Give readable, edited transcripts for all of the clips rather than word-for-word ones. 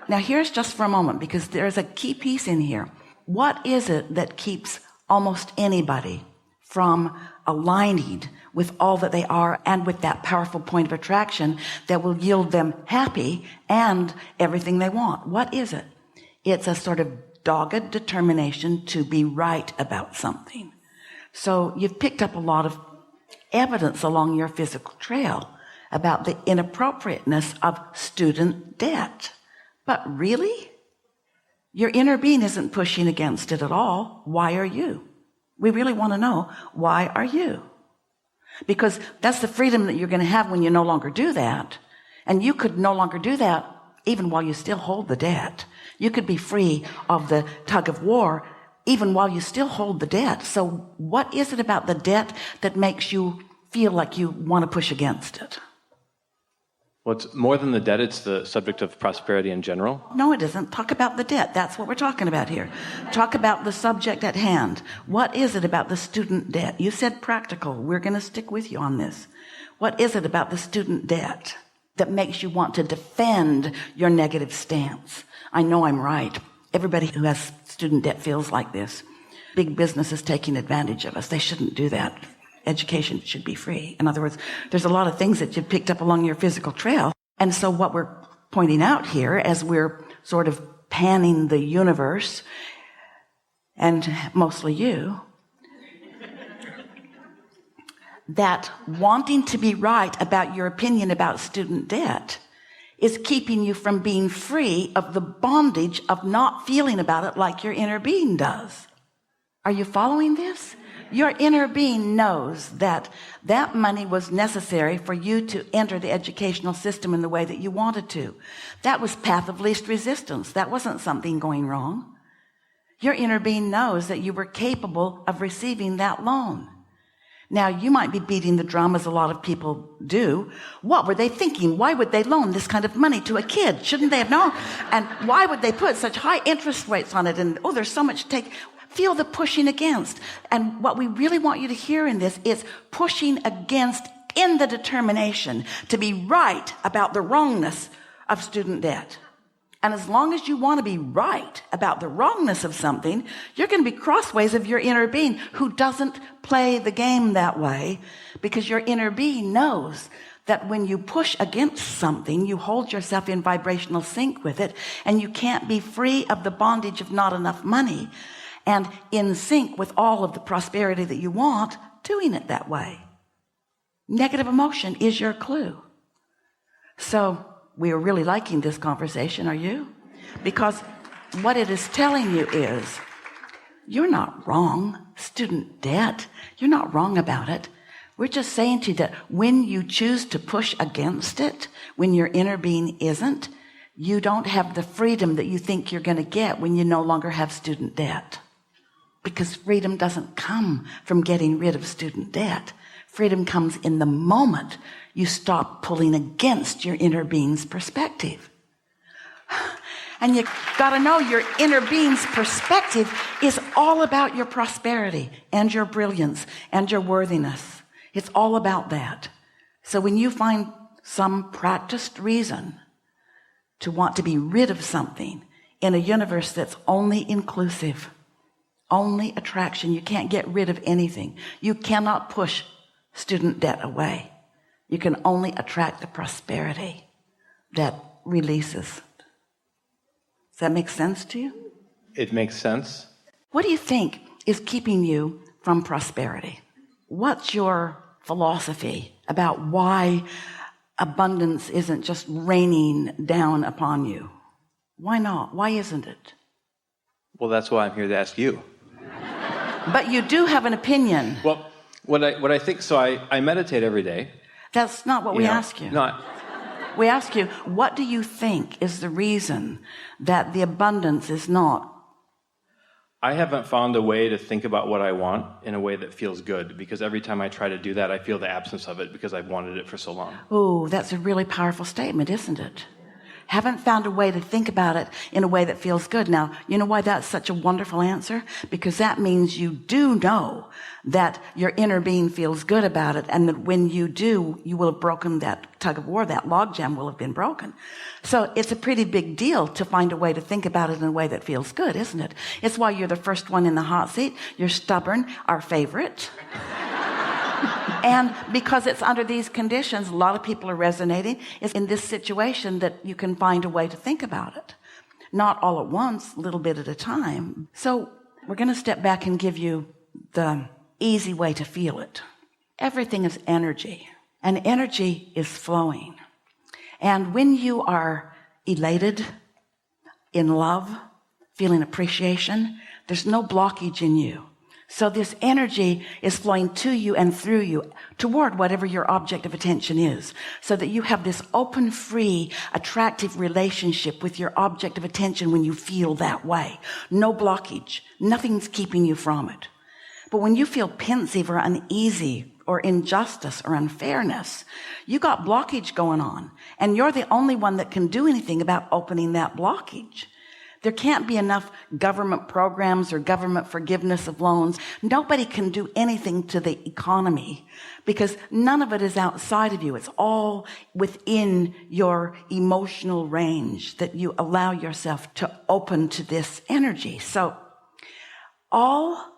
Now here's just for a moment, because there's a key piece in here. What is it that keeps almost anybody from aligning with all that they are and with that powerful point of attraction that will yield them happy and everything they want? What is it? It's a sort of dogged determination to be right about something. So you've picked up a lot of evidence along your physical trail about the inappropriateness of student debt. But really, your inner being isn't pushing against it at all. Why are you? We really want to know, why are you? Because that's the freedom that you're going to have when you no longer do that. And you could no longer do that even while you still hold the debt. You could be free of the tug of war even while you still hold the debt. So what is it about the debt that makes you feel like you want to push against it? Well, it's more than the debt. It's the subject of prosperity in general. No, it isn't. Talk about the debt. That's what we're talking about here. Talk about the subject at hand. What is it about the student debt? You said practical. We're going to stick with you on this. What is it about the student debt that makes you want to defend your negative stance? I know I'm right. Everybody who has student debt feels like this. Big business is taking advantage of us. They shouldn't do that. Education should be free. In other words, there's a lot of things that you've picked up along your physical trail. And so what we're pointing out here, as we're sort of panning the universe, and mostly you, that wanting to be right about your opinion about student debt is keeping you from being free of the bondage of not feeling about it like your inner being does. Are you following this? Your inner being knows that that money was necessary for you to enter the educational system in the way that you wanted to. That was path of least resistance. That wasn't something going wrong. Your inner being knows that you were capable of receiving that loan. Now, you might be beating the drum, as a lot of people do. What were they thinking? Why would they loan this kind of money to a kid? Shouldn't they have known? And why would they put such high interest rates on it? And, there's so much to take. Feel the pushing against. And what we really want you to hear in this is pushing against in the determination to be right about the wrongness of student debt. And as long as you want to be right about the wrongness of something, you're going to be crossways of your inner being, who doesn't play the game that way, because your inner being knows that when you push against something, you hold yourself in vibrational sync with it, and you can't be free of the bondage of not enough money and in sync with all of the prosperity that you want, doing it that way. Negative emotion is your clue. So we are really liking this conversation, are you? Because what it is telling you is, you're not wrong. Student debt, you're not wrong about it. We're just saying to you that when you choose to push against it, when your inner being isn't, you don't have the freedom that you think you're going to get when you no longer have student debt. Because freedom doesn't come from getting rid of student debt. Freedom comes in the moment you stop pulling against your inner being's perspective. And you got to know your inner being's perspective is all about your prosperity and your brilliance and your worthiness. It's all about that. So when you find some practiced reason to want to be rid of something in a universe that's only inclusive, only attraction, you can't get rid of anything. You cannot push student debt away. You can only attract the prosperity that releases. Does that make sense to you? It makes sense. What do you think is keeping you from prosperity? What's your philosophy about why abundance isn't just raining down upon you? Why not? Why isn't it? Well, that's why I'm here to ask you. But you do have an opinion. Well, what I think, so I meditate every day. That's not what we ask you. No, we ask you, what do you think is the reason that the abundance is not? I haven't found a way to think about what I want in a way that feels good, because every time I try to do that, I feel the absence of it because I've wanted it for so long. Oh, that's a really powerful statement, isn't it? haven't found a way to think about it in a way that feels good. Now, you know why that's such a wonderful answer? Because that means you do know that your inner being feels good about it, and that when you do, you will have broken that tug of war. That logjam will have been broken. So it's a pretty big deal to find a way to think about it in a way that feels good, isn't it? It's why you're the first one in the hot seat. You're stubborn, our favorite. And because it's under these conditions, a lot of people are resonating. It's in this situation that you can find a way to think about it. Not all at once, a little bit at a time. So we're going to step back and give you the easy way to feel it. Everything is energy, and energy is flowing. And when you are elated, in love, feeling appreciation, there's no blockage in you. So this energy is flowing to you and through you toward whatever your object of attention is, so that you have this open, free, attractive relationship with your object of attention when you feel that way. No blockage. Nothing's keeping you from it. But when you feel pensive or uneasy or injustice or unfairness, you got blockage going on, and you're the only one that can do anything about opening that blockage. There can't be enough government programs or government forgiveness of loans. Nobody can do anything to the economy because none of it is outside of you. It's all within your emotional range that you allow yourself to open to this energy. So all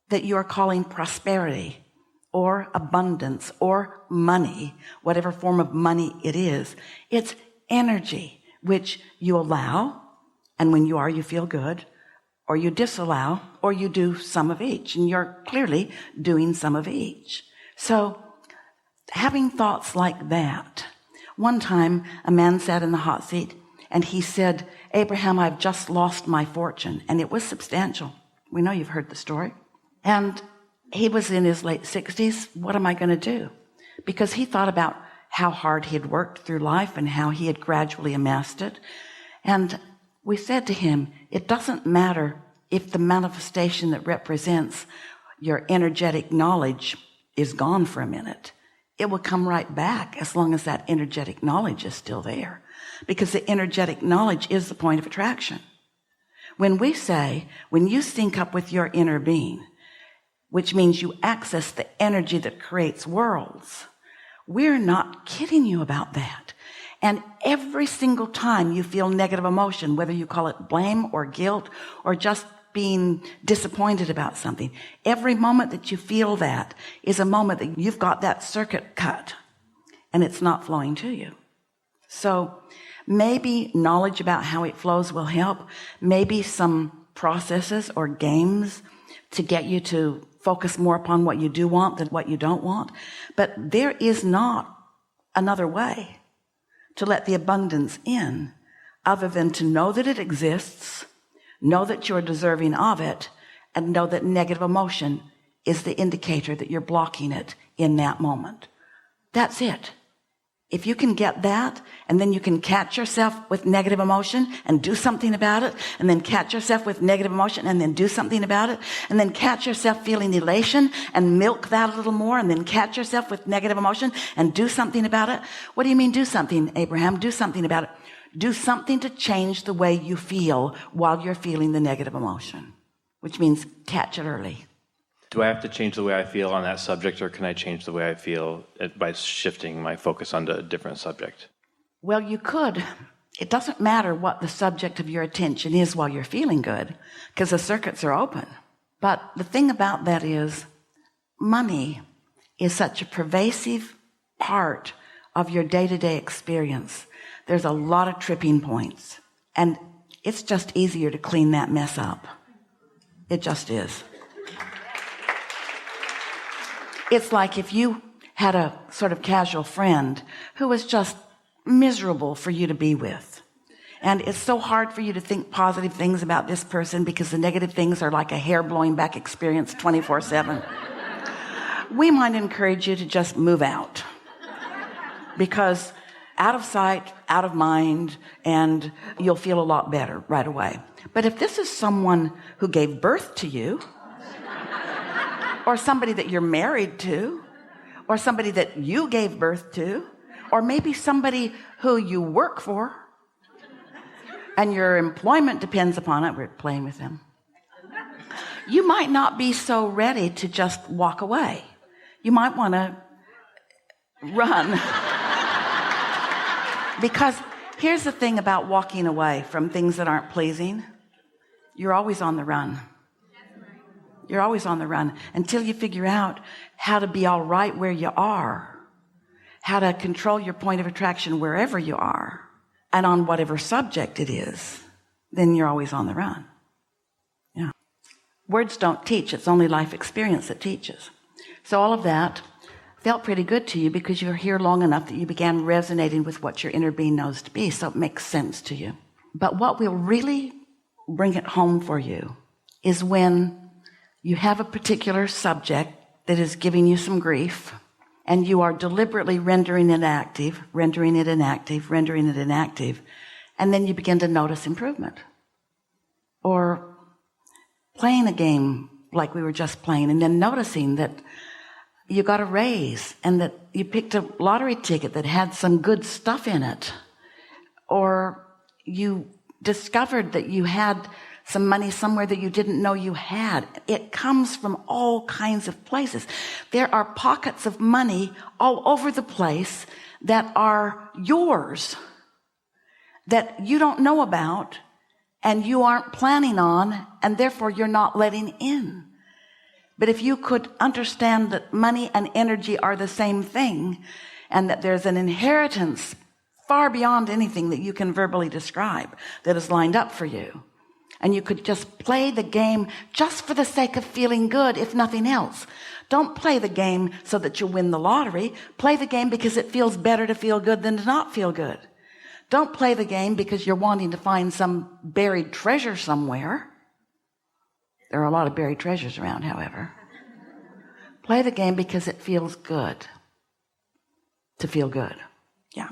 that you're calling prosperity or abundance or money, whatever form of money it is, it's energy which you allow. And when you are, you feel good, or you disallow, or you do some of each. And you're clearly doing some of each. So having thoughts like that. One time, a man sat in the hot seat, and he said, Abraham, I've just lost my fortune. And it was substantial. We know you've heard the story. And he was in his late 60s. What am I going to do? Because he thought about how hard he had worked through life and how he had gradually amassed it. And we said to him, it doesn't matter if the manifestation that represents your energetic knowledge is gone for a minute. It will come right back as long as that energetic knowledge is still there. Because the energetic knowledge is the point of attraction. When we say, when you sync up with your inner being, which means you access the energy that creates worlds, we're not kidding you about that. And every single time you feel negative emotion, whether you call it blame or guilt or just being disappointed about something, every moment that you feel that is a moment that you've got that circuit cut and it's not flowing to you. So maybe knowledge about how it flows will help. Maybe some processes or games to get you to focus more upon what you do want than what you don't want. But there is not another way to let the abundance in other than to know that it exists, know that you're deserving of it, and know that negative emotion is the indicator that you're blocking it in that moment. That's it. If you can get that, and then you can catch yourself with negative emotion and do something about it, and then catch yourself with negative emotion and then do something about it, and then catch yourself feeling elation and milk that a little more, and then catch yourself with negative emotion and do something about it. What do you mean do something, Abraham? Do something about it. Do something to change the way you feel while you're feeling the negative emotion, which means catch it early. Do I have to change the way I feel on that subject, or can I change the way I feel by shifting my focus onto a different subject? Well, you could. It doesn't matter what the subject of your attention is while you're feeling good, because the circuits are open. But the thing about that is, money is such a pervasive part of your day-to-day experience. There's a lot of tripping points, and it's just easier to clean that mess up. It just is. It's like if you had a sort of casual friend who was just miserable for you to be with. And it's so hard for you to think positive things about this person because the negative things are like a hair blowing back experience 24/7. We might encourage you to just move out. Because out of sight, out of mind, and you'll feel a lot better right away. But if this is someone who gave birth to you, or somebody that you're married to, or somebody that you gave birth to, or maybe somebody who you work for, and your employment depends upon it, we're playing with them, you might not be so ready to just walk away. You might want to run. Because here's the thing about walking away from things that aren't pleasing. You're always on the run. You're always on the run until you figure out how to be all right where you are, how to control your point of attraction wherever you are, and on whatever subject it is. Then you're always on the run. Yeah. Words don't teach. It's only life experience that teaches. So all of that felt pretty good to you because you're here long enough that you began resonating with what your inner being knows to be. So it makes sense to you. But what will really bring it home for you is when you have a particular subject that is giving you some grief, and you are deliberately rendering it inactive, and then you begin to notice improvement. Or playing a game like we were just playing, and then noticing that you got a raise, and that you picked a lottery ticket that had some good stuff in it. Or you discovered that you had some money somewhere that you didn't know you had. It comes from all kinds of places. There are pockets of money all over the place that are yours that you don't know about and you aren't planning on, and therefore you're not letting in. But if you could understand that money and energy are the same thing, and that there's an inheritance far beyond anything that you can verbally describe that is lined up for you, and you could just play the game just for the sake of feeling good, if nothing else. Don't play the game so that you win the lottery. Play the game because it feels better to feel good than to not feel good. Don't play the game because you're wanting to find some buried treasure somewhere. There are a lot of buried treasures around, however. Play the game because it feels good to feel good. Yeah.